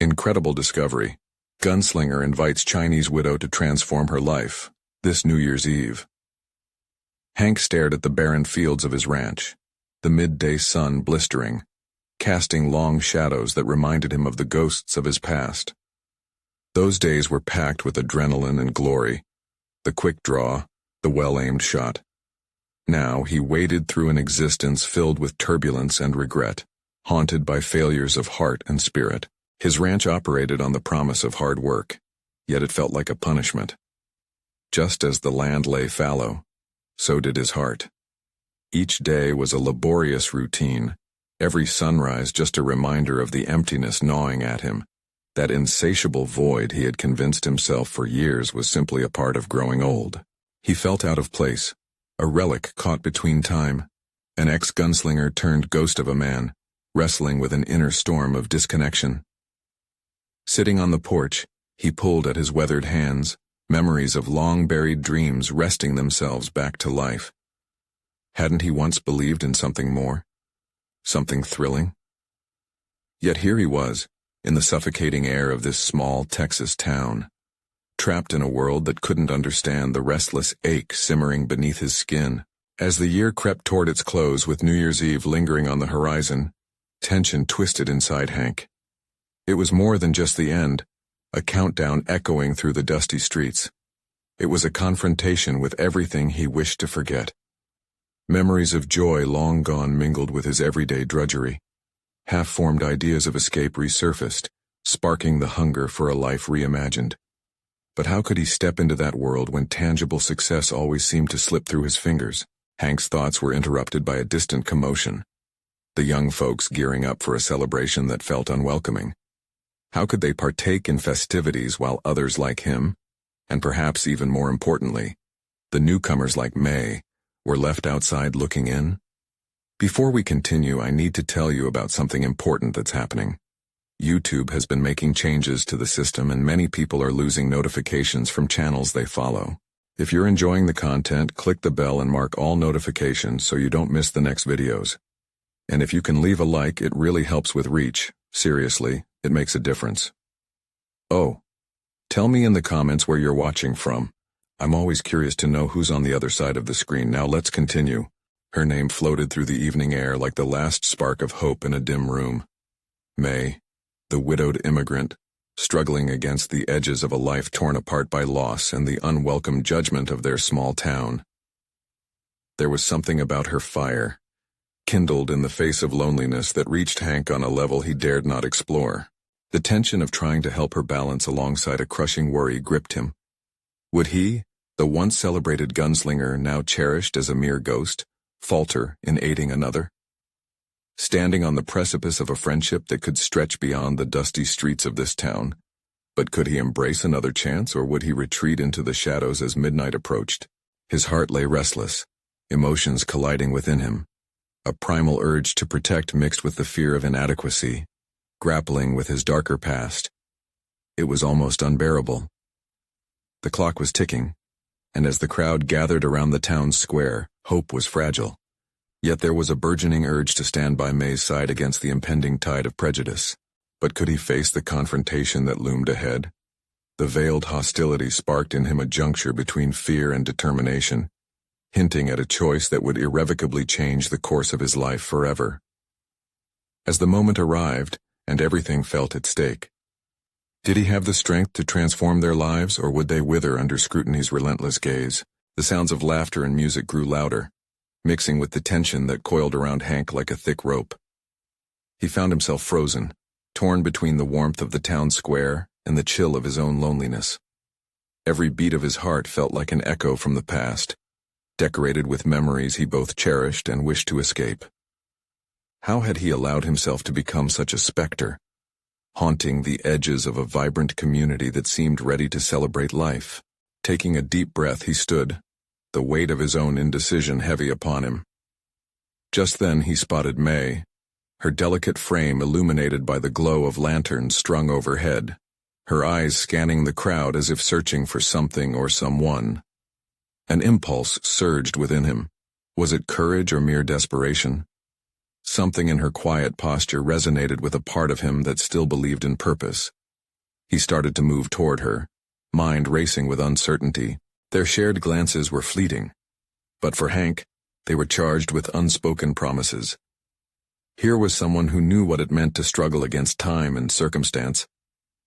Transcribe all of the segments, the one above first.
Incredible discovery. Gunslinger invites Chinese widow to transform her life, this New Year's Eve. Hank stared at the barren fields of his ranch, the midday sun blistering, casting long shadows that reminded him of the ghosts of his past. Those days were packed with adrenaline and glory, the quick draw, the well-aimed shot. Now he waded through an existence filled with turbulence and regret, haunted by failures of heart and spirit. His ranch operated on the promise of hard work, yet it felt like a punishment. Just as the land lay fallow, so did his heart. Each day was a laborious routine, every sunrise just a reminder of the emptiness gnawing at him. That insatiable void he had convinced himself for years was simply a part of growing old. He felt out of place, a relic caught between time, an ex-gunslinger turned ghost of a man, wrestling with an inner storm of disconnection. Sitting on the porch, he pulled at his weathered hands, memories of long-buried dreams wresting themselves back to life. Hadn't he once believed in something more? Something thrilling? Yet here he was, in the suffocating air of this small Texas town, trapped in a world that couldn't understand the restless ache simmering beneath his skin. As the year crept toward its close with New Year's Eve lingering on the horizon, tension twisted inside Hank. It was more than just the end, a countdown echoing through the dusty streets. It was a confrontation with everything he wished to forget. Memories of joy long gone mingled with his everyday drudgery. Half-formed ideas of escape resurfaced, sparking the hunger for a life reimagined. But how could he step into that world when tangible success always seemed to slip through his fingers? Hank's thoughts were interrupted by a distant commotion. The young folks gearing up for a celebration that felt unwelcoming. How could they partake in festivities while others like him, and perhaps even more importantly, the newcomers like May, were left outside looking in? Before we continue, I need to tell you about something important that's happening. YouTube has been making changes to the system and many people are losing notifications from channels they follow. If you're enjoying the content, click the bell and mark all notifications so you don't miss the next videos. And if you can leave a like, it really helps with reach. Seriously, it makes a difference. Oh, tell me in the comments where you're watching from. I'm always curious to know who's on the other side of the screen. Now let's continue. Her name floated through the evening air like the last spark of hope in a dim room. May, the widowed immigrant, struggling against the edges of a life torn apart by loss and the unwelcome judgment of their small town. There was something about her fire, kindled in the face of loneliness, that reached Hank on a level he dared not explore. The tension of trying to help her balance alongside a crushing worry gripped him. Would he, the once celebrated gunslinger now cherished as a mere ghost, falter in aiding another? Standing on the precipice of a friendship that could stretch beyond the dusty streets of this town. But could he embrace another chance, or would he retreat into the shadows as midnight approached? His heart lay restless, emotions colliding within him. A primal urge to protect mixed with the fear of inadequacy, grappling with his darker past. It was almost unbearable. The clock was ticking, and as the crowd gathered around the town square, hope was fragile. Yet there was a burgeoning urge to stand by May's side against the impending tide of prejudice. But could he face the confrontation that loomed ahead? The veiled hostility sparked in him a juncture between fear and determination, hinting at a choice that would irrevocably change the course of his life forever. As the moment arrived, and everything felt at stake, did he have the strength to transform their lives, or would they wither under scrutiny's relentless gaze? The sounds of laughter and music grew louder, mixing with the tension that coiled around Hank like a thick rope. He found himself frozen, torn between the warmth of the town square and the chill of his own loneliness. Every beat of his heart felt like an echo from the past, decorated with memories he both cherished and wished to escape. How had he allowed himself to become such a specter, haunting the edges of a vibrant community that seemed ready to celebrate life? Taking a deep breath, he stood, the weight of his own indecision heavy upon him. Just then he spotted May, her delicate frame illuminated by the glow of lanterns strung overhead, her eyes scanning the crowd as if searching for something or someone. An impulse surged within him. Was it courage or mere desperation? Something in her quiet posture resonated with a part of him that still believed in purpose. He started to move toward her, mind racing with uncertainty. Their shared glances were fleeting, but for Hank, they were charged with unspoken promises. Here was someone who knew what it meant to struggle against time and circumstance,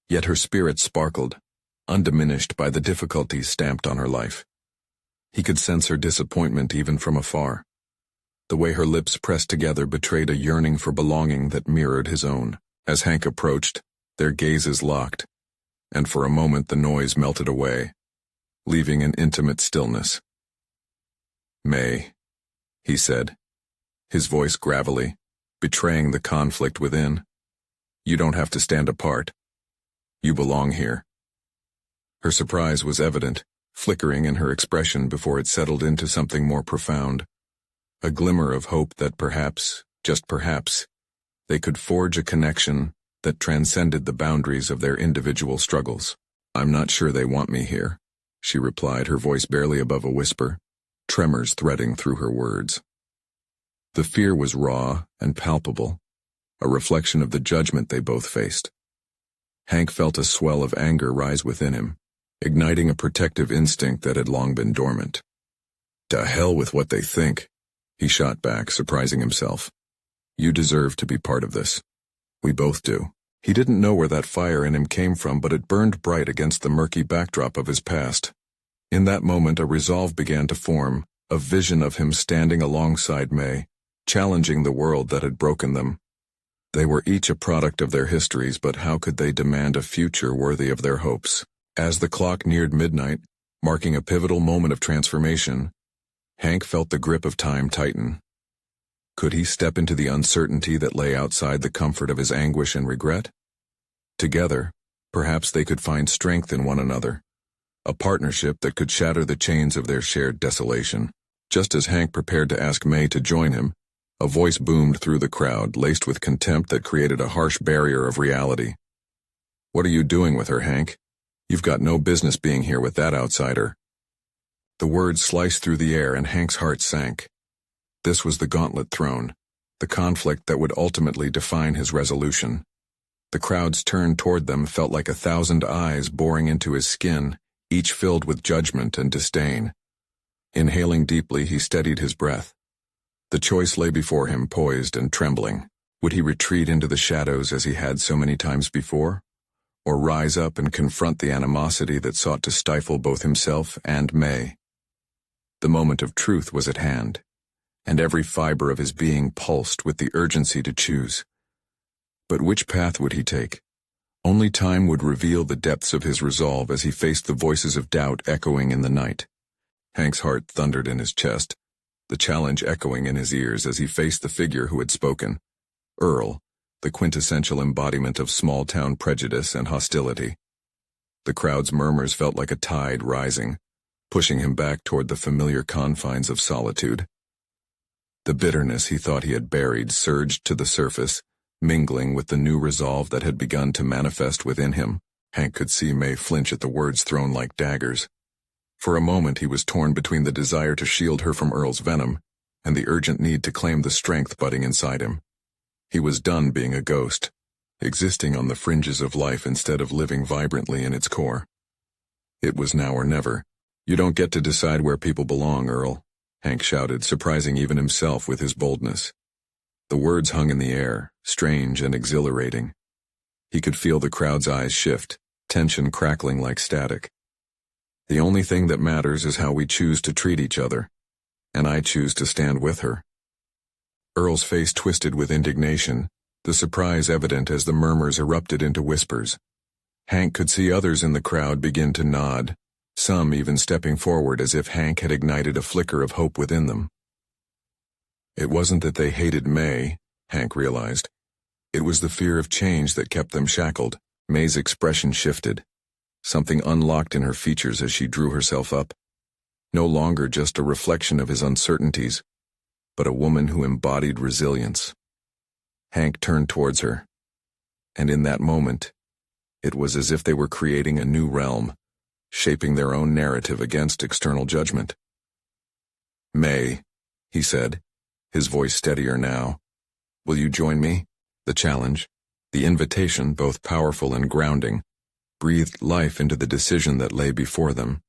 yet her spirit sparkled, undiminished by the difficulties stamped on her life. He could sense her disappointment even from afar. The way her lips pressed together betrayed a yearning for belonging that mirrored his own. As Hank approached, their gazes locked, and for a moment the noise melted away, leaving an intimate stillness. "May," he said, his voice gravelly, betraying the conflict within. "You don't have to stand apart. You belong here." Her surprise was evident, flickering in her expression before it settled into something more profound. A glimmer of hope that perhaps, just perhaps, they could forge a connection that transcended the boundaries of their individual struggles. "I'm not sure they want me here," she replied, her voice barely above a whisper, tremors threading through her words. The fear was raw and palpable, a reflection of the judgment they both faced. Hank felt a swell of anger rise within him, igniting a protective instinct that had long been dormant. "To hell with what they think," he shot back, surprising himself. "You deserve to be part of this. We both do." He didn't know where that fire in him came from, but it burned bright against the murky backdrop of his past. In that moment, a resolve began to form, a vision of him standing alongside May, challenging the world that had broken them. They were each a product of their histories, but how could they demand a future worthy of their hopes? As the clock neared midnight, marking a pivotal moment of transformation, Hank felt the grip of time tighten. Could he step into the uncertainty that lay outside the comfort of his anguish and regret? Together, perhaps they could find strength in one another, a partnership that could shatter the chains of their shared desolation. Just as Hank prepared to ask May to join him, a voice boomed through the crowd, laced with contempt that created a harsh barrier of reality. "What are you doing with her, Hank? You've got no business being here with that outsider." The words sliced through the air and Hank's heart sank. This was the gauntlet thrown, the conflict that would ultimately define his resolution. The crowd's turn toward them felt like 1,000 eyes boring into his skin, each filled with judgment and disdain. Inhaling deeply, he steadied his breath. The choice lay before him, poised and trembling. Would he retreat into the shadows as he had so many times before? Or rise up and confront the animosity that sought to stifle both himself and May? The moment of truth was at hand, and every fiber of his being pulsed with the urgency to choose. But which path would he take? Only time would reveal the depths of his resolve as he faced the voices of doubt echoing in the night. Hank's heart thundered in his chest, the challenge echoing in his ears as he faced the figure who had spoken. Earl, the quintessential embodiment of small-town prejudice and hostility. The crowd's murmurs felt like a tide rising, pushing him back toward the familiar confines of solitude. The bitterness he thought he had buried surged to the surface, mingling with the new resolve that had begun to manifest within him. Hank could see May flinch at the words thrown like daggers. For a moment he was torn between the desire to shield her from Earl's venom and the urgent need to claim the strength budding inside him. He was done being a ghost, existing on the fringes of life instead of living vibrantly in its core. It was now or never. "You don't get to decide where people belong, Earl," Hank shouted, surprising even himself with his boldness. The words hung in the air, strange and exhilarating. He could feel the crowd's eyes shift, tension crackling like static. "The only thing that matters is how we choose to treat each other, and I choose to stand with her." Earl's face twisted with indignation, the surprise evident as the murmurs erupted into whispers. Hank could see others in the crowd begin to nod, some even stepping forward as if Hank had ignited a flicker of hope within them. It wasn't that they hated May, Hank realized. It was the fear of change that kept them shackled. May's expression shifted. Something unlocked in her features as she drew herself up. No longer just a reflection of his uncertainties, but a woman who embodied resilience. Hank turned towards her, and in that moment, it was as if they were creating a new realm, shaping their own narrative against external judgment. "May," he said, his voice steadier now, Will you join me? The challenge, the invitation, both powerful and grounding, breathed life into the decision that lay before them.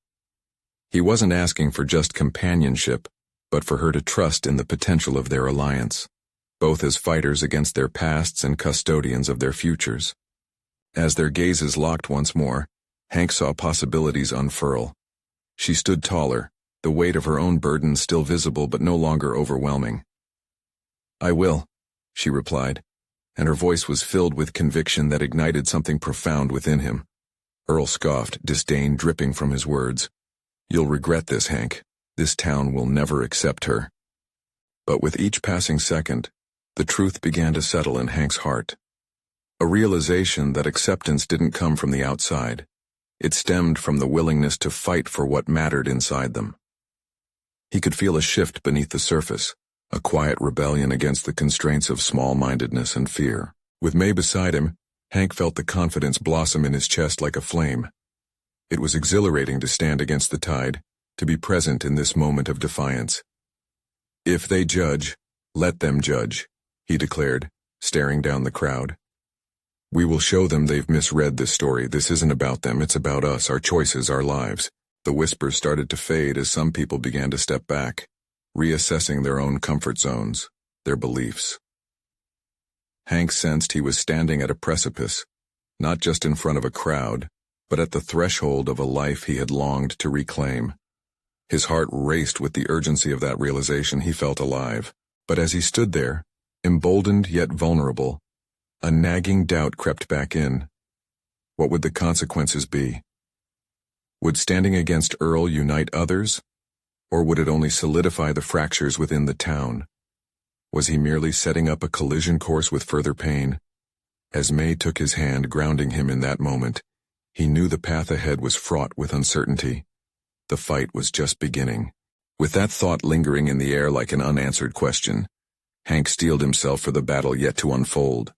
He wasn't asking for just companionship, but for her to trust in the potential of their alliance, both as fighters against their pasts and custodians of their futures. As their gazes locked once more, Hank saw possibilities unfurl. She stood taller, the weight of her own burden still visible but no longer overwhelming. "I will," she replied, and her voice was filled with conviction that ignited something profound within him. Earl scoffed, disdain dripping from his words. "You'll regret this, Hank. This town will never accept her." But with each passing second, the truth began to settle in Hank's heart. A realization that acceptance didn't come from the outside. It stemmed from the willingness to fight for what mattered inside them. He could feel a shift beneath the surface, a quiet rebellion against the constraints of small-mindedness and fear. With May beside him, Hank felt the confidence blossom in his chest like a flame. It was exhilarating to stand against the tide, to be present in this moment of defiance. "If they judge, let them judge," he declared, staring down the crowd. "We will show them they've misread this story. This isn't about them, it's about us, our choices, our lives." The whispers started to fade as some people began to step back, reassessing their own comfort zones, their beliefs. Hank sensed he was standing at a precipice, not just in front of a crowd, but at the threshold of a life he had longed to reclaim. His heart raced with the urgency of that realization. He felt alive. But as he stood there, emboldened yet vulnerable, a nagging doubt crept back in. What would the consequences be? Would standing against Earl unite others? Or would it only solidify the fractures within the town? Was he merely setting up a collision course with further pain? As May took his hand, grounding him in that moment, he knew the path ahead was fraught with uncertainty. The fight was just beginning. With that thought lingering in the air like an unanswered question, Hank steeled himself for the battle yet to unfold,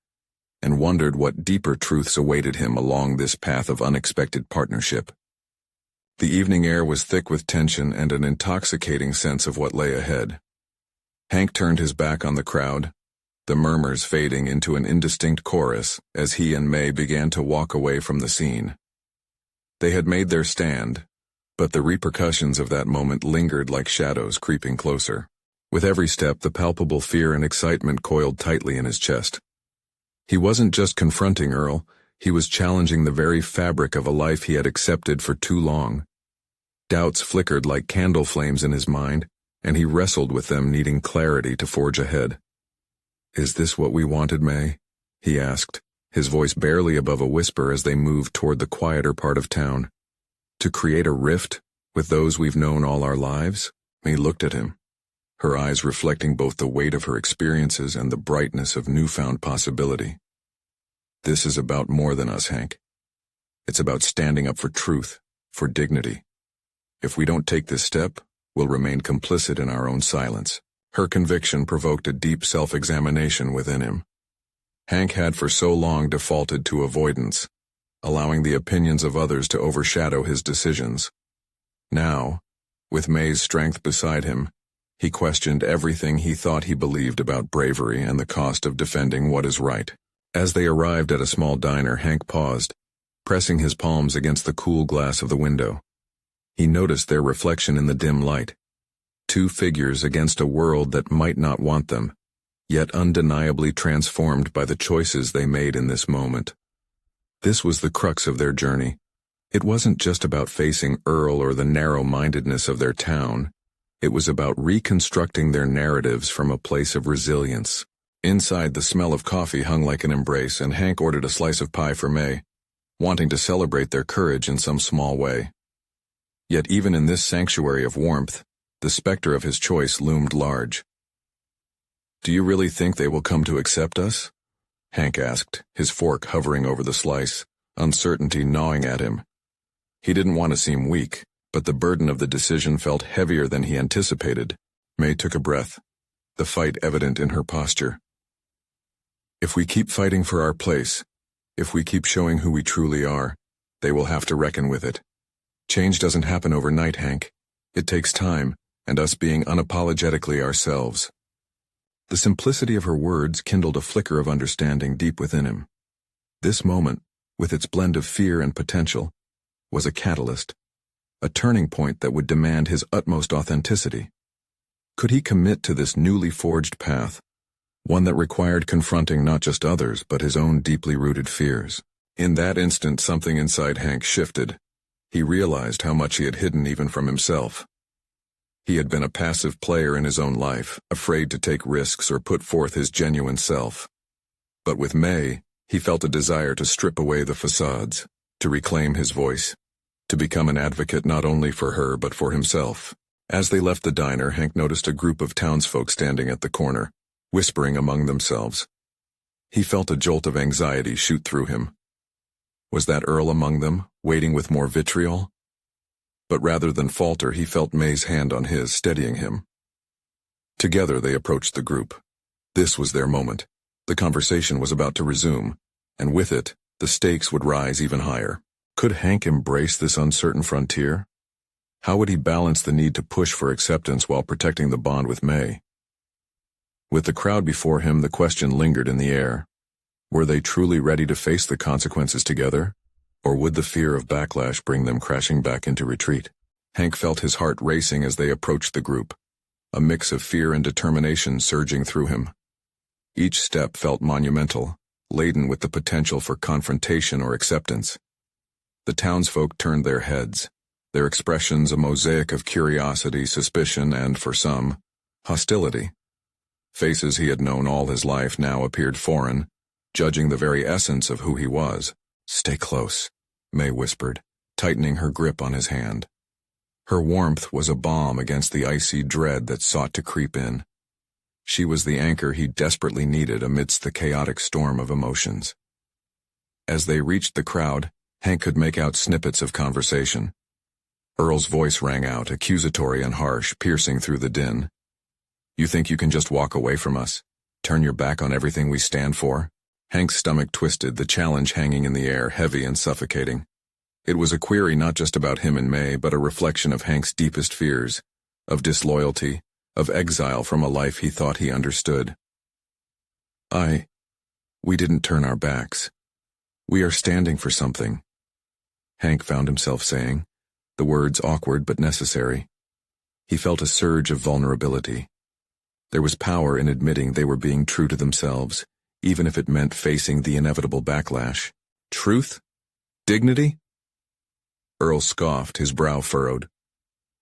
and wondered what deeper truths awaited him along this path of unexpected partnership. The evening air was thick with tension and an intoxicating sense of what lay ahead. Hank turned his back on the crowd, the murmurs fading into an indistinct chorus as he and May began to walk away from the scene. They had made their stand, but the repercussions of that moment lingered like shadows creeping closer. With every step, the palpable fear and excitement coiled tightly in his chest. He wasn't just confronting Earl, he was challenging the very fabric of a life he had accepted for too long. Doubts flickered like candle flames in his mind, and he wrestled with them, needing clarity to forge ahead. "Is this what we wanted, May?" he asked, his voice barely above a whisper as they moved toward the quieter part of town. "To create a rift with those we've known all our lives?" May looked at him, her eyes reflecting both the weight of her experiences and the brightness of newfound possibility. "This is about more than us, Hank. It's about standing up for truth, for dignity. If we don't take this step, we'll remain complicit in our own silence." Her conviction provoked a deep self-examination within him. Hank had for so long defaulted to avoidance, allowing the opinions of others to overshadow his decisions. Now, with May's strength beside him, he questioned everything he thought he believed about bravery and the cost of defending what is right. As they arrived at a small diner, Hank paused, pressing his palms against the cool glass of the window. He noticed their reflection in the dim light. Two figures against a world that might not want them, yet undeniably transformed by the choices they made in this moment. This was the crux of their journey. It wasn't just about facing Earl or the narrow-mindedness of their town. It was about reconstructing their narratives from a place of resilience. Inside, the smell of coffee hung like an embrace, and Hank ordered a slice of pie for May, wanting to celebrate their courage in some small way. Yet even in this sanctuary of warmth, the specter of his choice loomed large. "Do you really think they will come to accept us?" Hank asked, his fork hovering over the slice, uncertainty gnawing at him. He didn't want to seem weak, but the burden of the decision felt heavier than he anticipated. May took a breath, the fight evident in her posture. "If we keep fighting for our place, if we keep showing who we truly are, they will have to reckon with it. Change doesn't happen overnight, Hank. It takes time, and us being unapologetically ourselves." The simplicity of her words kindled a flicker of understanding deep within him. This moment, with its blend of fear and potential, was a catalyst, a turning point that would demand his utmost authenticity. Could he commit to this newly forged path, one that required confronting not just others but his own deeply rooted fears? In that instant, something inside Hank shifted. He realized how much he had hidden even from himself. He had been a passive player in his own life, afraid to take risks or put forth his genuine self. But with May, he felt a desire to strip away the facades, to reclaim his voice, to become an advocate not only for her but for himself. As they left the diner, Hank noticed a group of townsfolk standing at the corner, whispering among themselves. He felt a jolt of anxiety shoot through him. Was that Earl among them, waiting with more vitriol? But rather than falter, he felt May's hand on his, steadying him. Together they approached the group. This was their moment. The conversation was about to resume, and with it, the stakes would rise even higher. Could Hank embrace this uncertain frontier? How would he balance the need to push for acceptance while protecting the bond with May? With the crowd before him, the question lingered in the air. Were they truly ready to face the consequences together, or would the fear of backlash bring them crashing back into retreat? Hank felt his heart racing as they approached the group, a mix of fear and determination surging through him. Each step felt monumental, laden with the potential for confrontation or acceptance. The townsfolk turned their heads, their expressions a mosaic of curiosity, suspicion, and, for some, hostility. Faces he had known all his life now appeared foreign, judging the very essence of who he was. "Stay close," May whispered, tightening her grip on his hand. Her warmth was a balm against the icy dread that sought to creep in. She was the anchor he desperately needed amidst the chaotic storm of emotions. As they reached the crowd, Hank could make out snippets of conversation. Earl's voice rang out, accusatory and harsh, piercing through the din. "You think you can just walk away from us? Turn your back on everything we stand for?" Hank's stomach twisted, the challenge hanging in the air, heavy and suffocating. It was a query not just about him and May, but a reflection of Hank's deepest fears, of disloyalty, of exile from a life he thought he understood. We didn't turn our backs. We are standing for something," Hank found himself saying, the words awkward but necessary. He felt a surge of vulnerability. There was power in admitting they were being true to themselves, even if it meant facing the inevitable backlash. Truth? Dignity? Earl scoffed, his brow furrowed.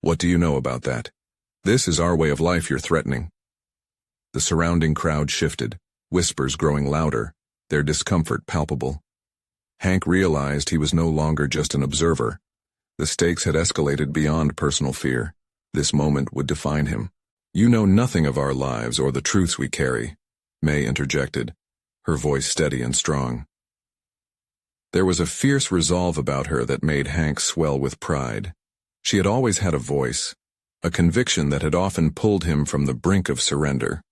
"What do you know about that? This is our way of life you're threatening." The surrounding crowd shifted, whispers growing louder, their discomfort palpable. Hank realized he was no longer just an observer. The stakes had escalated beyond personal fear. This moment would define him. "You know nothing of our lives or the truths we carry," May interjected, her voice steady and strong. There was a fierce resolve about her that made Hank swell with pride. She had always had a voice, a conviction that had often pulled him from the brink of surrender.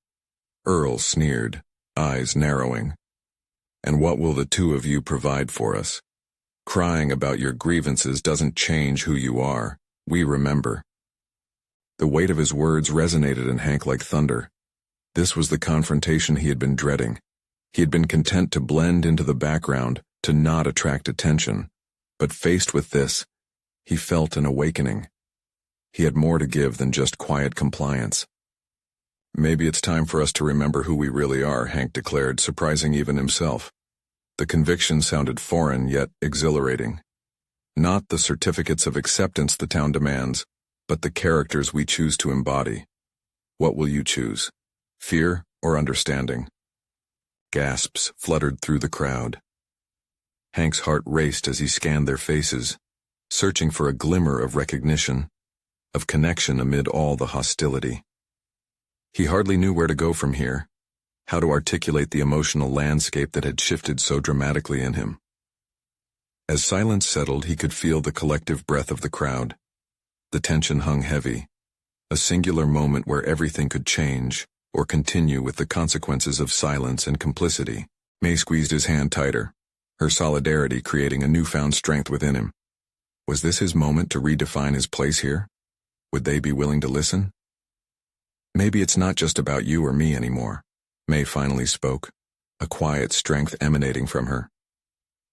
Earl sneered, eyes narrowing. "And what will the two of you provide for us? Crying about your grievances doesn't change who you are. We remember." The weight of his words resonated in Hank like thunder. This was the confrontation he had been dreading. He had been content to blend into the background, to not attract attention. But faced with this, he felt an awakening. He had more to give than just quiet compliance. "Maybe it's time for us to remember who we really are," Hank declared, surprising even himself. The conviction sounded foreign yet exhilarating. Not the certificates of acceptance the town demands, but the characters we choose to embody. What will you choose? Fear or understanding? Gasps fluttered through the crowd. Hank's heart raced as he scanned their faces, searching for a glimmer of recognition, of connection amid all the hostility. He hardly knew where to go from here, how to articulate the emotional landscape that had shifted so dramatically in him. As silence settled, he could feel the collective breath of the crowd. The tension hung heavy, a singular moment where everything could change or continue with the consequences of silence and complicity. May squeezed his hand tighter, her solidarity creating a newfound strength within him. Was this his moment to redefine his place here? Would they be willing to listen? "Maybe it's not just about you or me anymore," May finally spoke, a quiet strength emanating from her.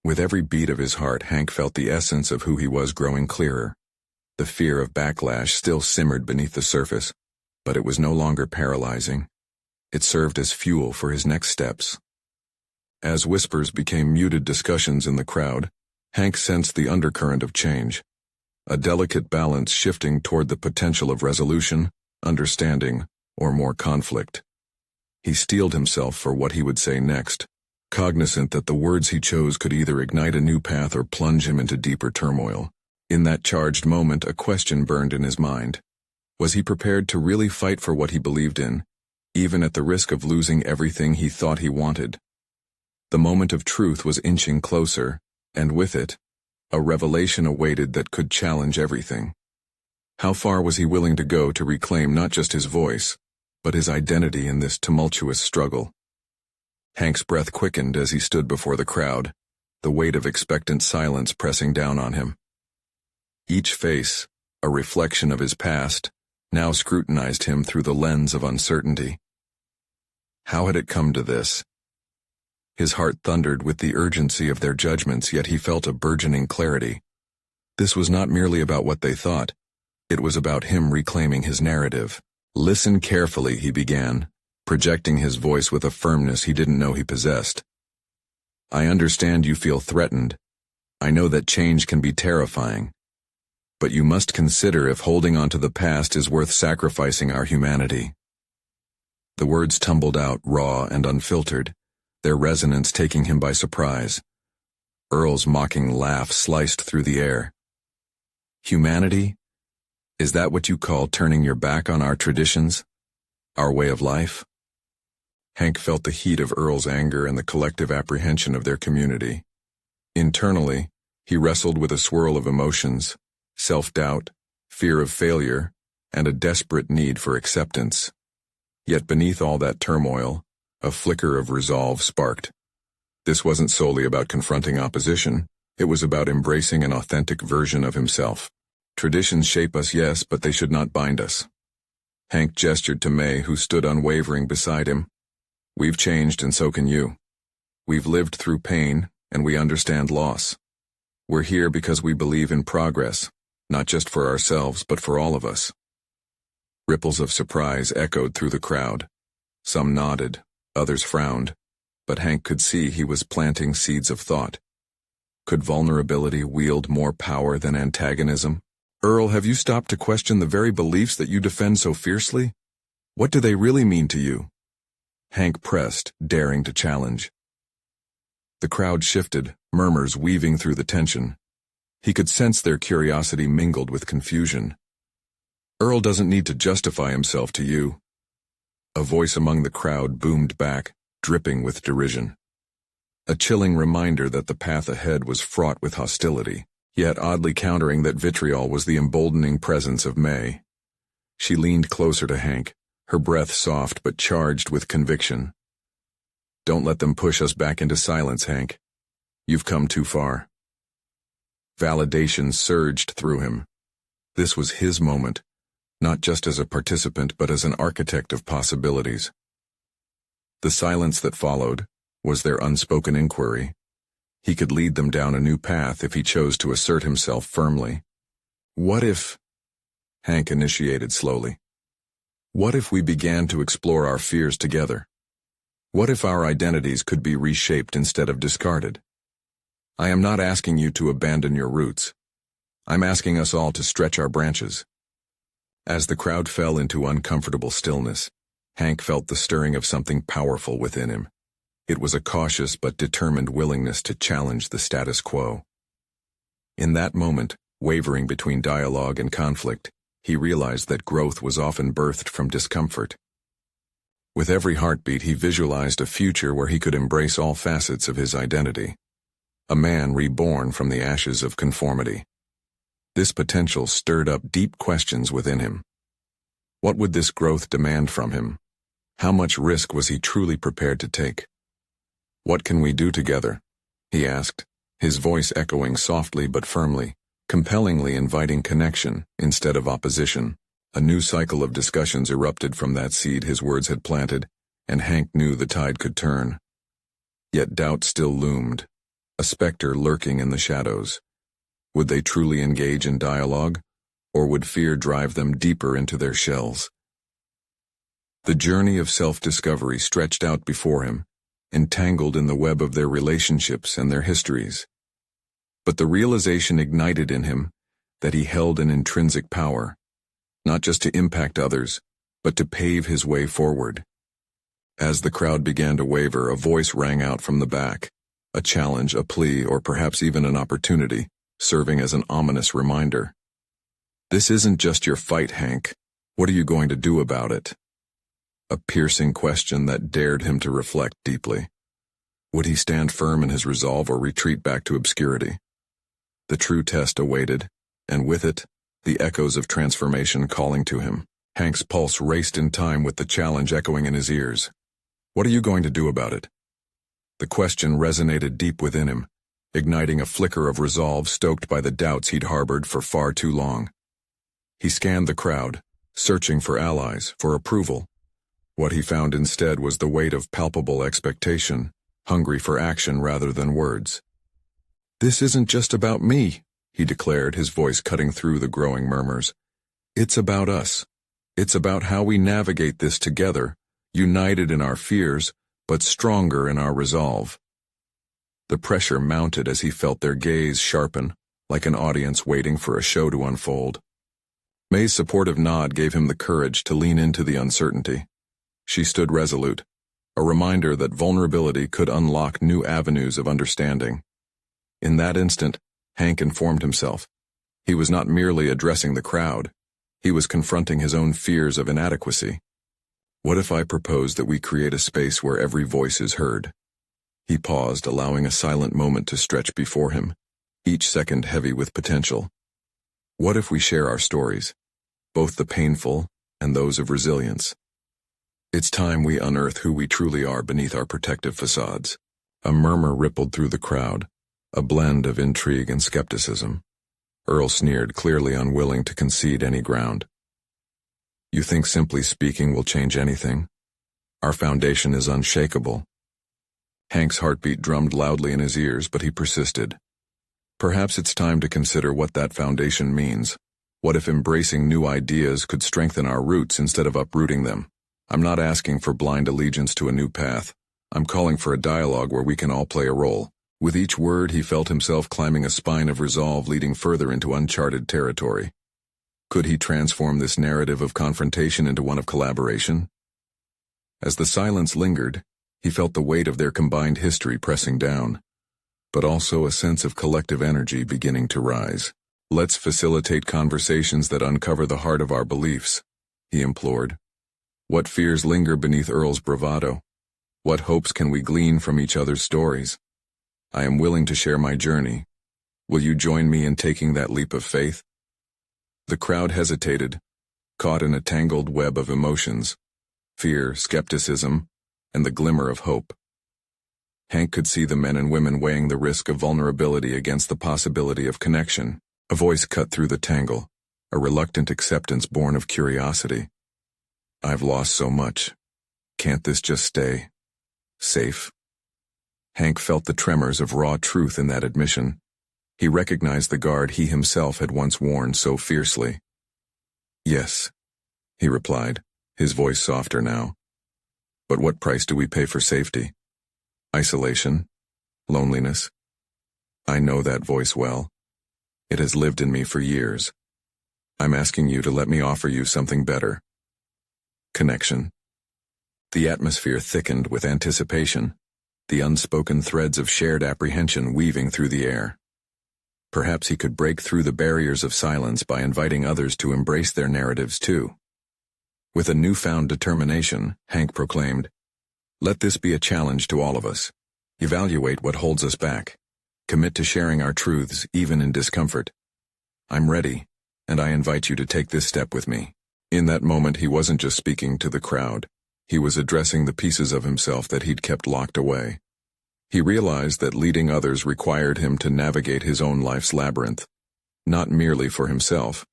With every beat of his heart, Hank felt the essence of who he was growing clearer. The fear of backlash still simmered beneath the surface, but it was no longer paralyzing. It served as fuel for his next steps. As whispers became muted discussions in the crowd, Hank sensed the undercurrent of change, a delicate balance shifting toward the potential of resolution, understanding, or more conflict. He steeled himself for what he would say next, cognizant that the words he chose could either ignite a new path or plunge him into deeper turmoil. In that charged moment, a question burned in his mind. Was he prepared to really fight for what he believed in, even at the risk of losing everything he thought he wanted? The moment of truth was inching closer, and with it, a revelation awaited that could challenge everything. How far was he willing to go to reclaim not just his voice, but his identity in this tumultuous struggle? Hank's breath quickened as he stood before the crowd, the weight of expectant silence pressing down on him. Each face, a reflection of his past, now scrutinized him through the lens of uncertainty. How had it come to this? His heart thundered with the urgency of their judgments, yet he felt a burgeoning clarity. This was not merely about what they thought. It was about him reclaiming his narrative. "Listen carefully," he began, projecting his voice with a firmness he didn't know he possessed. "I understand you feel threatened. I know that change can be terrifying. But you must consider if holding on to the past is worth sacrificing our humanity." The words tumbled out, raw and unfiltered, their resonance taking him by surprise. Earl's mocking laugh sliced through the air. "Humanity? Is that what you call turning your back on our traditions? Our way of life?" Hank felt the heat of Earl's anger and the collective apprehension of their community. Internally, he wrestled with a swirl of emotions: self-doubt, fear of failure, and a desperate need for acceptance. Yet beneath all that turmoil, a flicker of resolve sparked. This wasn't solely about confronting opposition, it was about embracing an authentic version of himself. "Traditions shape us, yes, but they should not bind us." Hank gestured to May, who stood unwavering beside him. "We've changed, and so can you. We've lived through pain, and we understand loss. We're here because we believe in progress, not just for ourselves, but for all of us." Ripples of surprise echoed through the crowd. Some nodded, others frowned, but Hank could see he was planting seeds of thought. Could vulnerability wield more power than antagonism? "Earl, have you stopped to question the very beliefs that you defend so fiercely? What do they really mean to you?" Hank pressed, daring to challenge. The crowd shifted, murmurs weaving through the tension. He could sense their curiosity mingled with confusion. "Earl doesn't need to justify himself to you." A voice among the crowd boomed back, dripping with derision. A chilling reminder that the path ahead was fraught with hostility, yet oddly countering that vitriol was the emboldening presence of May. She leaned closer to Hank, her breath soft but charged with conviction. "Don't let them push us back into silence, Hank. You've come too far." Validation surged through him. This was his moment, not just as a participant but as an architect of possibilities. The silence that followed was their unspoken inquiry. He could lead them down a new path if he chose to assert himself firmly. "What if—" Hank initiated slowly. "What if we began to explore our fears together? What if our identities could be reshaped instead of discarded? I am not asking you to abandon your roots. I'm asking us all to stretch our branches." As the crowd fell into uncomfortable stillness, Hank felt the stirring of something powerful within him. It was a cautious but determined willingness to challenge the status quo. In that moment, wavering between dialogue and conflict, he realized that growth was often birthed from discomfort. With every heartbeat, he visualized a future where he could embrace all facets of his identity. A man reborn from the ashes of conformity. This potential stirred up deep questions within him. What would this growth demand from him? How much risk was he truly prepared to take? "What can we do together?" he asked, his voice echoing softly but firmly, compellingly inviting connection instead of opposition. A new cycle of discussions erupted from that seed his words had planted, and Hank knew the tide could turn. Yet doubt still loomed, a specter lurking in the shadows. Would they truly engage in dialogue, or would fear drive them deeper into their shells? The journey of self-discovery stretched out before him, entangled in the web of their relationships and their histories. But the realization ignited in him that he held an intrinsic power, not just to impact others, but to pave his way forward. As the crowd began to waver, a voice rang out from the back, a challenge, a plea, or perhaps even an opportunity, serving as an ominous reminder. This isn't just your fight, Hank. What are you going to do about it? A piercing question that dared him to reflect deeply. Would he stand firm in his resolve or retreat back to obscurity? The true test awaited, and with it, the echoes of transformation calling to him. Hank's pulse raced in time with the challenge echoing in his ears. What are you going to do about it? The question resonated deep within him, igniting a flicker of resolve stoked by the doubts he'd harbored for far too long. He scanned the crowd, searching for allies, for approval. What he found instead was the weight of palpable expectation, hungry for action rather than words. This isn't just about me, he declared, his voice cutting through the growing murmurs. It's about us. It's about how we navigate this together, united in our fears, but stronger in our resolve. The pressure mounted as he felt their gaze sharpen, like an audience waiting for a show to unfold. May's supportive nod gave him the courage to lean into the uncertainty. She stood resolute, a reminder that vulnerability could unlock new avenues of understanding. In that instant, Hank informed himself. He was not merely addressing the crowd. He was confronting his own fears of inadequacy. What if I proposed that we create a space where every voice is heard? He paused, allowing a silent moment to stretch before him, each second heavy with potential. What if we share our stories, both the painful and those of resilience? It's time we unearth who we truly are beneath our protective facades. A murmur rippled through the crowd, a blend of intrigue and skepticism. Earl sneered, clearly unwilling to concede any ground. You think simply speaking will change anything? Our foundation is unshakable. Hank's heartbeat drummed loudly in his ears, but he persisted. Perhaps it's time to consider what that foundation means. What if embracing new ideas could strengthen our roots instead of uprooting them? I'm not asking for blind allegiance to a new path. I'm calling for a dialogue where we can all play a role. With each word, he felt himself climbing a spine of resolve leading further into uncharted territory. Could he transform this narrative of confrontation into one of collaboration? As the silence lingered, he felt the weight of their combined history pressing down, but also a sense of collective energy beginning to rise. Let's facilitate conversations that uncover the heart of our beliefs, he implored. What fears linger beneath Earl's bravado? What hopes can we glean from each other's stories? I am willing to share my journey. Will you join me in taking that leap of faith? The crowd hesitated, caught in a tangled web of emotions, fear, skepticism, and the glimmer of hope. Hank could see the men and women weighing the risk of vulnerability against the possibility of connection. A voice cut through the tangle, a reluctant acceptance born of curiosity. I've lost so much. Can't this just stay safe? Hank felt the tremors of raw truth in that admission. He recognized the guard he himself had once worn so fiercely. Yes, he replied, his voice softer now. But what price do we pay for safety? Isolation? Loneliness? I know that voice well. It has lived in me for years. I'm asking you to let me offer you something better. Connection. The atmosphere thickened with anticipation, the unspoken threads of shared apprehension weaving through the air. Perhaps he could break through the barriers of silence by inviting others to embrace their narratives too. With a newfound determination, Hank proclaimed, "Let this be a challenge to all of us. Evaluate what holds us back. Commit to sharing our truths, even in discomfort. I'm ready, and I invite you to take this step with me." In that moment, he wasn't just speaking to the crowd. He was addressing the pieces of himself that he'd kept locked away. He realized that leading others required him to navigate his own life's labyrinth, not merely for himself,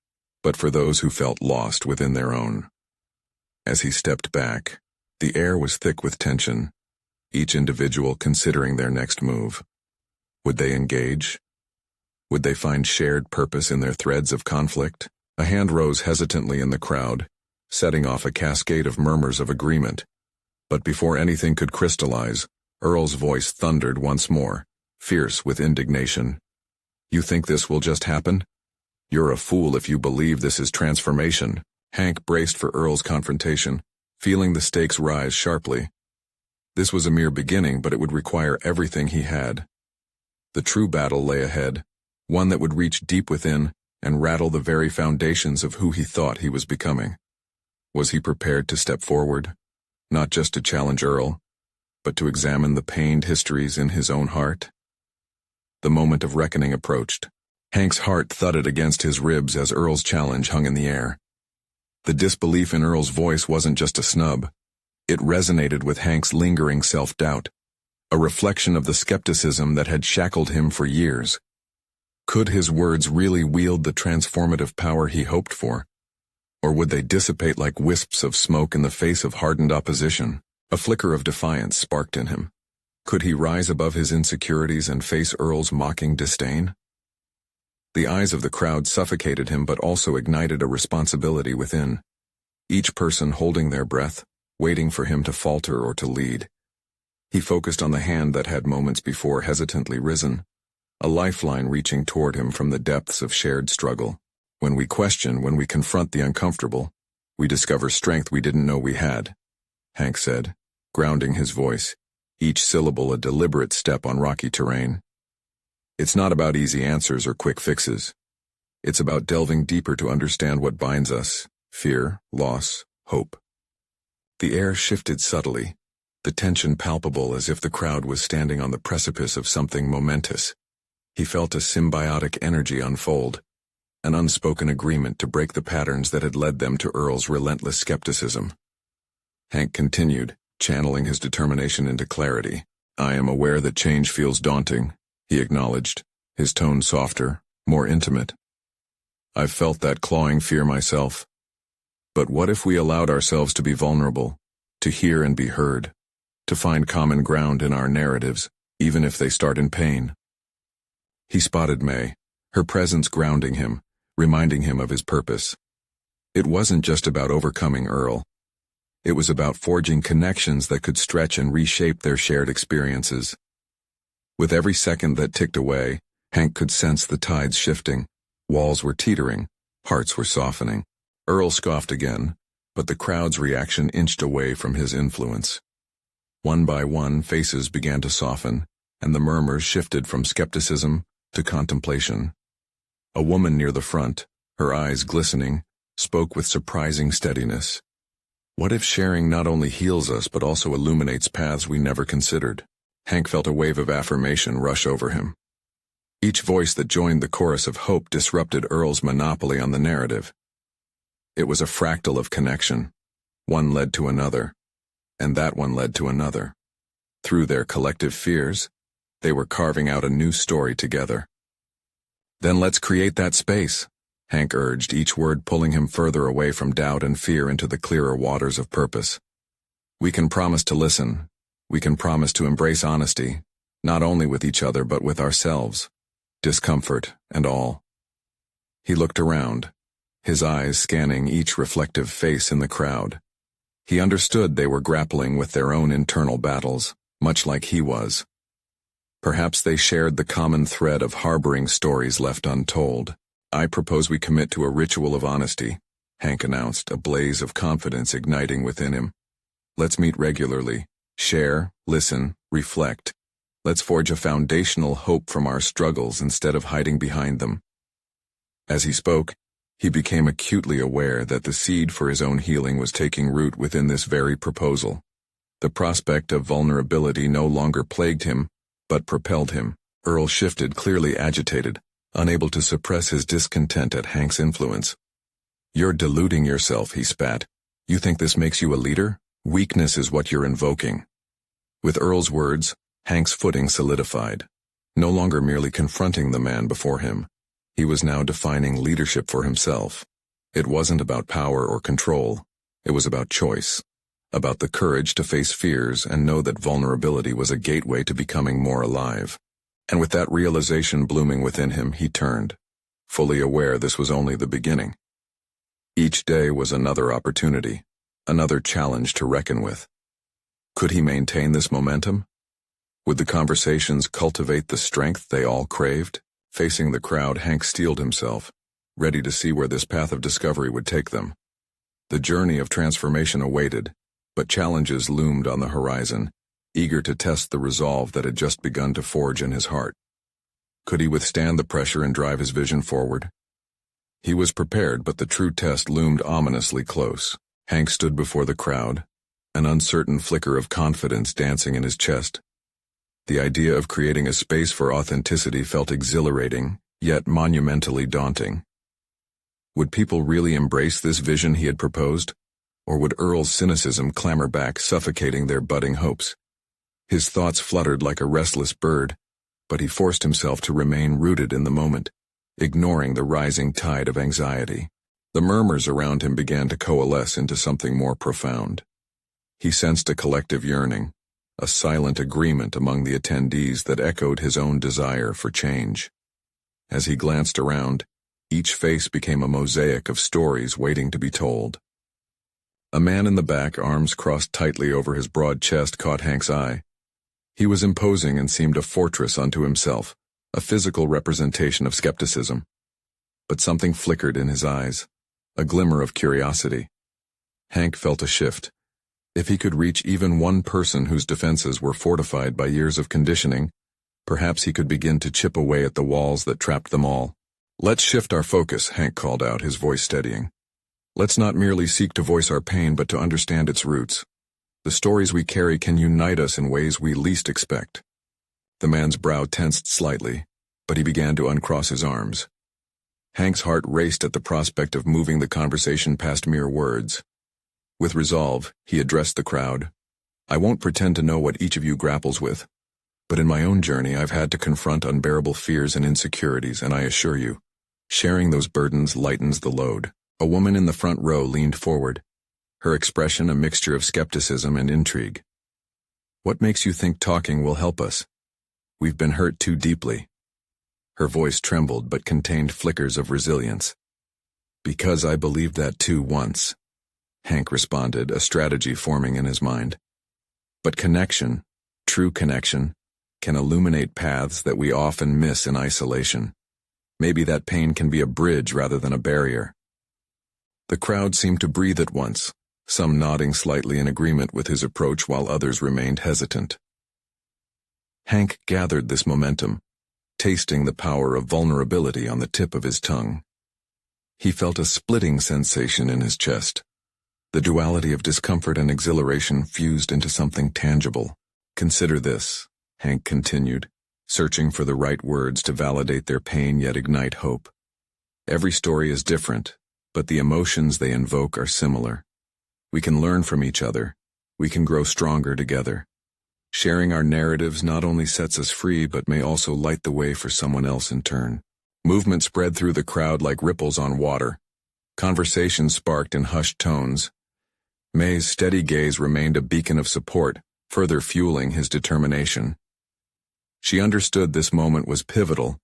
but for those who felt lost within their own. As he stepped back, The air was thick with tension, each individual considering their next move. Would they engage? Would they find shared purpose in their threads of conflict? A hand rose hesitantly in the crowd, setting off a cascade of murmurs of agreement. But before anything could crystallize, Earl's voice thundered once more, fierce with indignation. You think this will just happen? You're a fool if you believe this is transformation. Hank braced for Earl's confrontation, feeling the stakes rise sharply. This was a mere beginning, but it would require everything he had. The true battle lay ahead, one that would reach deep within and rattle the very foundations of who he thought he was becoming. Was he prepared to step forward, not just to challenge Earl, but to examine the pained histories in his own heart? The moment of reckoning approached. Hank's heart thudded against his ribs as Earl's challenge hung in the air. The disbelief in Earl's voice wasn't just a snub. It resonated with Hank's lingering self-doubt, a reflection of the skepticism that had shackled him for years. Could his words really wield the transformative power he hoped for? Or would they dissipate like wisps of smoke in the face of hardened opposition? A flicker of defiance sparked in him. Could he rise above his insecurities and face Earl's mocking disdain? The eyes of the crowd suffocated him but also ignited a responsibility within, each person holding their breath, waiting for him to falter or to lead. He focused on the hand that had moments before hesitantly risen, a lifeline reaching toward him from the depths of shared struggle. When we question, when we confront the uncomfortable, we discover strength we didn't know we had, Hank said, grounding his voice, each syllable a deliberate step on rocky terrain. It's not about easy answers or quick fixes. It's about delving deeper to understand what binds us: fear, loss, hope. The air shifted subtly, the tension palpable as if the crowd was standing on the precipice of something momentous. He felt a symbiotic energy unfold, an unspoken agreement to break the patterns that had led them to Earl's relentless skepticism. Hank continued, channeling his determination into clarity. I am aware that change feels daunting, he acknowledged, his tone softer, more intimate. I've felt that clawing fear myself. But what if we allowed ourselves to be vulnerable, to hear and be heard, to find common ground in our narratives, even if they start in pain? He spotted May, her presence grounding him, reminding him of his purpose. It wasn't just about overcoming Earl. It was about forging connections that could stretch and reshape their shared experiences. With every second that ticked away, Hank could sense the tides shifting. Walls were teetering, hearts were softening. Earl scoffed again, but the crowd's reaction inched away from his influence. One by one, faces began to soften, and the murmurs shifted from skepticism to contemplation. A woman near the front, her eyes glistening, spoke with surprising steadiness. What if sharing not only heals us but also illuminates paths we never considered? Hank felt a wave of affirmation rush over him. Each voice that joined the chorus of hope disrupted Earl's monopoly on the narrative. It was a fractal of connection. One led to another, and that one led to another. Through their collective fears, they were carving out a new story together. Then let's create that space, Hank urged, each word pulling him further away from doubt and fear into the clearer waters of purpose. We can promise to listen. We can promise to embrace honesty, not only with each other but with ourselves, discomfort and all. He looked around, his eyes scanning each reflective face in the crowd. He understood they were grappling with their own internal battles, much like he was. Perhaps they shared the common thread of harboring stories left untold. I propose we commit to a ritual of honesty, Hank announced, a blaze of confidence igniting within him. Let's meet regularly, share, listen, reflect. Let's forge a foundational hope from our struggles instead of hiding behind them. As he spoke, he became acutely aware that the seed for his own healing was taking root within this very proposal. The prospect of vulnerability no longer plagued him, but propelled him. Earl shifted, clearly agitated, unable to suppress his discontent at Hank's influence. You're deluding yourself, he spat. You think this makes you a leader? Weakness is what you're invoking. With Earl's words, Hank's footing solidified. No longer merely confronting the man before him, he was now defining leadership for himself. It wasn't about power or control. It was about choice. about the courage to face fears and know that vulnerability was a gateway to becoming more alive. And with that realization blooming within him, he turned, fully aware this was only the beginning. Each day was another opportunity, another challenge to reckon with. Could he maintain this momentum? Would the conversations cultivate the strength they all craved? Facing the crowd, Hank steeled himself, ready to see where this path of discovery would take them. The journey of transformation awaited, but challenges loomed on the horizon, eager to test the resolve that had just begun to forge in his heart. Could he withstand the pressure and drive his vision forward? He was prepared, but the true test loomed ominously close. Hank stood before the crowd, an uncertain flicker of confidence dancing in his chest. The idea of creating a space for authenticity felt exhilarating, yet monumentally daunting. Would people really embrace this vision he had proposed? Or would Earl's cynicism clamor back, suffocating their budding hopes? His thoughts fluttered like a restless bird, but he forced himself to remain rooted in the moment, ignoring the rising tide of anxiety. The murmurs around him began to coalesce into something more profound. He sensed a collective yearning, a silent agreement among the attendees that echoed his own desire for change. As he glanced around, each face became a mosaic of stories waiting to be told. A man in the back, arms crossed tightly over his broad chest, caught Hank's eye. He was imposing and seemed a fortress unto himself, a physical representation of skepticism. But something flickered in his eyes, a glimmer of curiosity. Hank felt a shift. If he could reach even one person whose defenses were fortified by years of conditioning, perhaps he could begin to chip away at the walls that trapped them all. "Let's shift our focus," Hank called out, his voice steadying. "Let's not merely seek to voice our pain, but to understand its roots. The stories we carry can unite us in ways we least expect." The man's brow tensed slightly, but he began to uncross his arms. Hank's heart raced at the prospect of moving the conversation past mere words. With resolve, he addressed the crowd. "I won't pretend to know what each of you grapples with, but in my own journey I've had to confront unbearable fears and insecurities, and I assure you, sharing those burdens lightens the load." A woman in the front row leaned forward, her expression a mixture of skepticism and intrigue. "What makes you think talking will help us? We've been hurt too deeply." Her voice trembled but contained flickers of resilience. "Because I believed that too once," Hank responded, a strategy forming in his mind. "But connection, true connection, can illuminate paths that we often miss in isolation. Maybe that pain can be a bridge rather than a barrier." The crowd seemed to breathe at once, some nodding slightly in agreement with his approach while others remained hesitant. Hank gathered this momentum, tasting the power of vulnerability on the tip of his tongue. He felt a splitting sensation in his chest. The duality of discomfort and exhilaration fused into something tangible. "Consider this," Hank continued, searching for the right words to validate their pain yet ignite hope. "Every story is different, but the emotions they invoke are similar. We can learn from each other. We can grow stronger together. Sharing our narratives not only sets us free but may also light the way for someone else in turn." Movement spread through the crowd like ripples on water. Conversation sparked in hushed tones. May's steady gaze remained a beacon of support, further fueling his determination. She understood this moment was pivotal,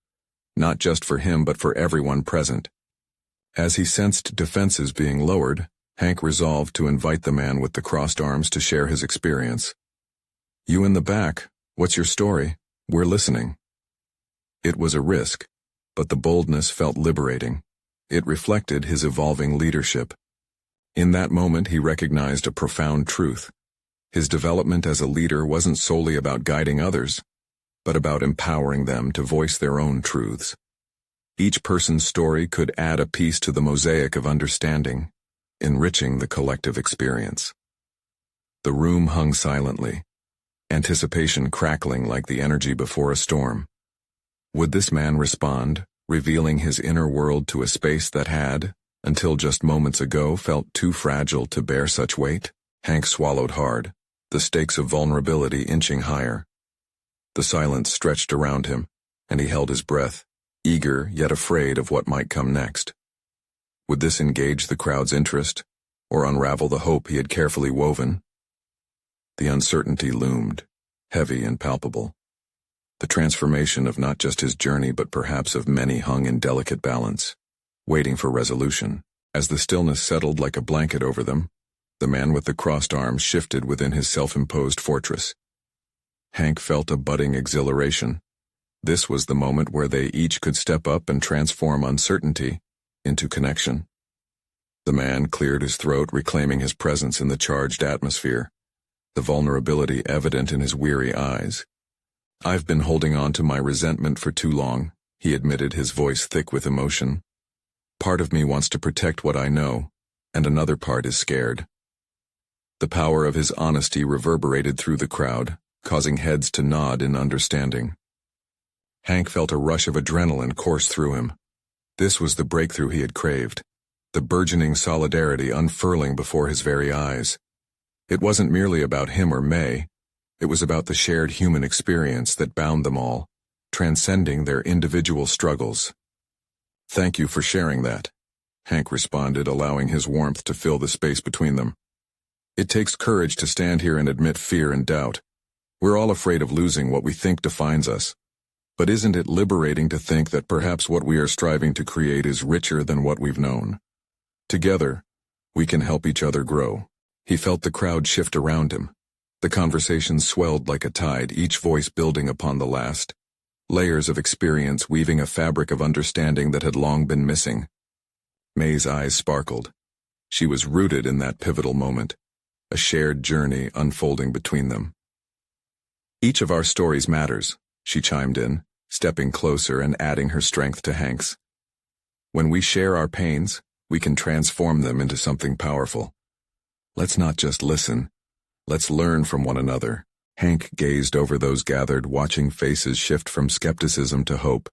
not just for him but for everyone present. As he sensed defenses being lowered, Hank resolved to invite the man with the crossed arms to share his experience. "You in the back, what's your story? We're listening." It was a risk, but the boldness felt liberating. It reflected his evolving leadership. In that moment he recognized a profound truth. His development as a leader wasn't solely about guiding others, but about empowering them to voice their own truths. Each person's story could add a piece to the mosaic of understanding, enriching the collective experience. The room hung silently, anticipation crackling like the energy before a storm. Would this man respond, revealing his inner world to a space that had, until just moments ago, felt too fragile to bear such weight? Hank swallowed hard, the stakes of vulnerability inching higher. The silence stretched around him, and he held his breath, eager yet afraid of what might come next. Would this engage the crowd's interest, or unravel the hope he had carefully woven? The uncertainty loomed, heavy and palpable. The transformation of not just his journey but perhaps of many hung in delicate balance, waiting for resolution. As the stillness settled like a blanket over them, the man with the crossed arms shifted within his self-imposed fortress. Hank felt a budding exhilaration. This was the moment where they each could step up and transform uncertainty into connection. The man cleared his throat, reclaiming his presence in the charged atmosphere, the vulnerability evident in his weary eyes. "I've been holding on to my resentment for too long," he admitted, his voice thick with emotion. "Part of me wants to protect what I know, and another part is scared." The power of his honesty reverberated through the crowd, causing heads to nod in understanding. Hank felt a rush of adrenaline course through him. This was the breakthrough he had craved, the burgeoning solidarity unfurling before his very eyes. It wasn't merely about him or May, it was about the shared human experience that bound them all, transcending their individual struggles. "Thank you for sharing that," Hank responded, allowing his warmth to fill the space between them. "It takes courage to stand here and admit fear and doubt. We're all afraid of losing what we think defines us. But isn't it liberating to think that perhaps what we are striving to create is richer than what we've known? Together, we can help each other grow." He felt the crowd shift around him. The conversation swelled like a tide, each voice building upon the last, layers of experience weaving a fabric of understanding that had long been missing. May's eyes sparkled. She was rooted in that pivotal moment, a shared journey unfolding between them. "Each of our stories matters," she chimed in, stepping closer and adding her strength to Hank's. "When we share our pains, we can transform them into something powerful. Let's not just listen. Let's learn from one another." Hank gazed over those gathered, watching faces shift from skepticism to hope.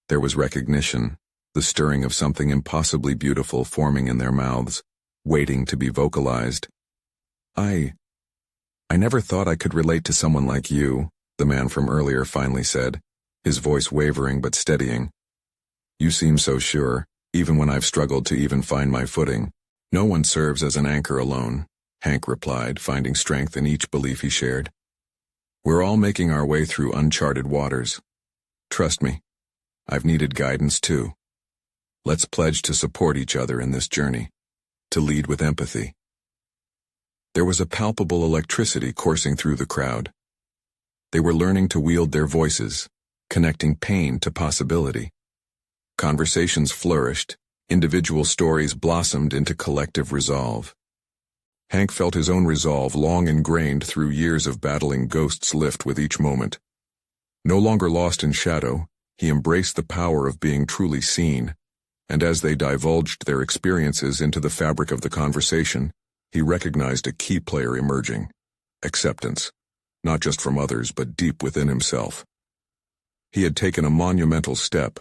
There was recognition, the stirring of something impossibly beautiful forming in their mouths, waiting to be vocalized. I never thought I could relate to someone like you," the man from earlier finally said, his voice wavering but steadying. "You seem so sure, even when I've struggled to even find my footing." "No one serves as an anchor alone," Hank replied, finding strength in each belief he shared. "We're all making our way through uncharted waters. Trust me, I've needed guidance too. Let's pledge to support each other in this journey, to lead with empathy." There was a palpable electricity coursing through the crowd. They were learning to wield their voices, connecting pain to possibility. Conversations flourished, individual stories blossomed into collective resolve. Hank felt his own resolve, long ingrained through years of battling ghosts, lift with each moment. No longer lost in shadow, he embraced the power of being truly seen, and as they divulged their experiences into the fabric of the conversation, he recognized a key player emerging: acceptance, not just from others but deep within himself. He had taken a monumental step,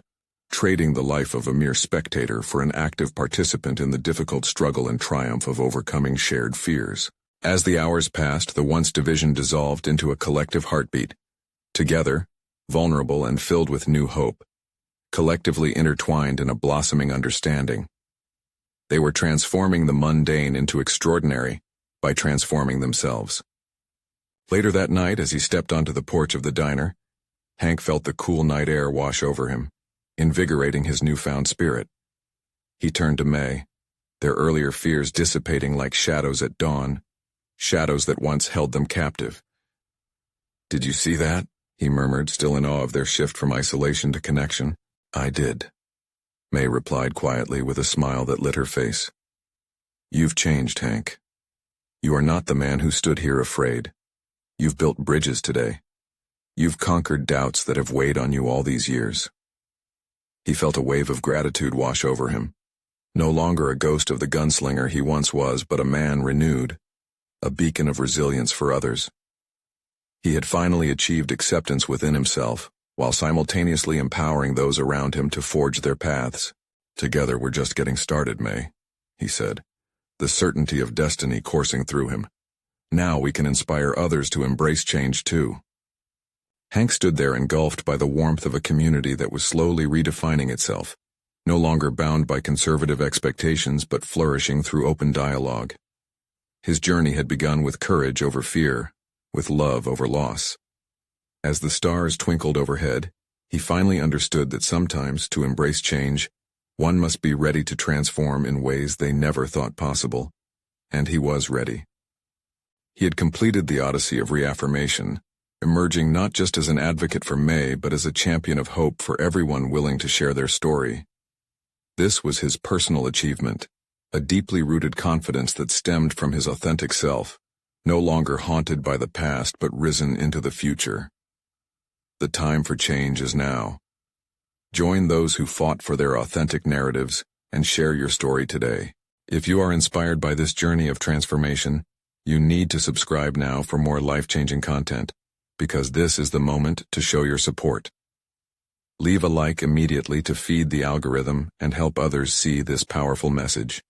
trading the life of a mere spectator for an active participant in the difficult struggle and triumph of overcoming shared fears. As the hours passed, the once division dissolved into a collective heartbeat. Together, vulnerable and filled with new hope, collectively intertwined in a blossoming understanding. They were transforming the mundane into extraordinary by transforming themselves. Later that night, as he stepped onto the porch of the diner, Hank felt the cool night air wash over him, invigorating his newfound spirit. He turned to May, their earlier fears dissipating like shadows at dawn, shadows that once held them captive. "Did you see that?" he murmured, still in awe of their shift from isolation to connection. "I did," May replied quietly with a smile that lit her face. "You've changed, Hank. You are not the man who stood here afraid. You've built bridges today. You've conquered doubts that have weighed on you all these years." He felt a wave of gratitude wash over him. No longer a ghost of the gunslinger he once was, but a man renewed, a beacon of resilience for others. He had finally achieved acceptance within himself, while simultaneously empowering those around him to forge their paths. "Together we're just getting started, May," he said, the certainty of destiny coursing through him. "Now we can inspire others to embrace change too." Hank stood there engulfed by the warmth of a community that was slowly redefining itself, no longer bound by conservative expectations but flourishing through open dialogue. His journey had begun with courage over fear, with love over loss. As the stars twinkled overhead, he finally understood that sometimes, to embrace change, one must be ready to transform in ways they never thought possible. And he was ready. He had completed the odyssey of reaffirmation, emerging not just as an advocate for May but as a champion of hope for everyone willing to share their story. This was his personal achievement, a deeply rooted confidence that stemmed from his authentic self, no longer haunted by the past but risen into the future. The time for change is now. Join those who fought for their authentic narratives and share your story today. If you are inspired by this journey of transformation, you need to subscribe now for more life-changing content, because this is the moment to show your support. Leave a like immediately to feed the algorithm and help others see this powerful message.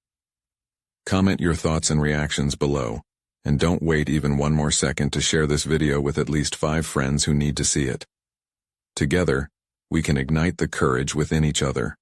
Comment your thoughts and reactions below, and don't wait even one more second to share this video with at least 5 friends who need to see it. Together, we can ignite the courage within each other.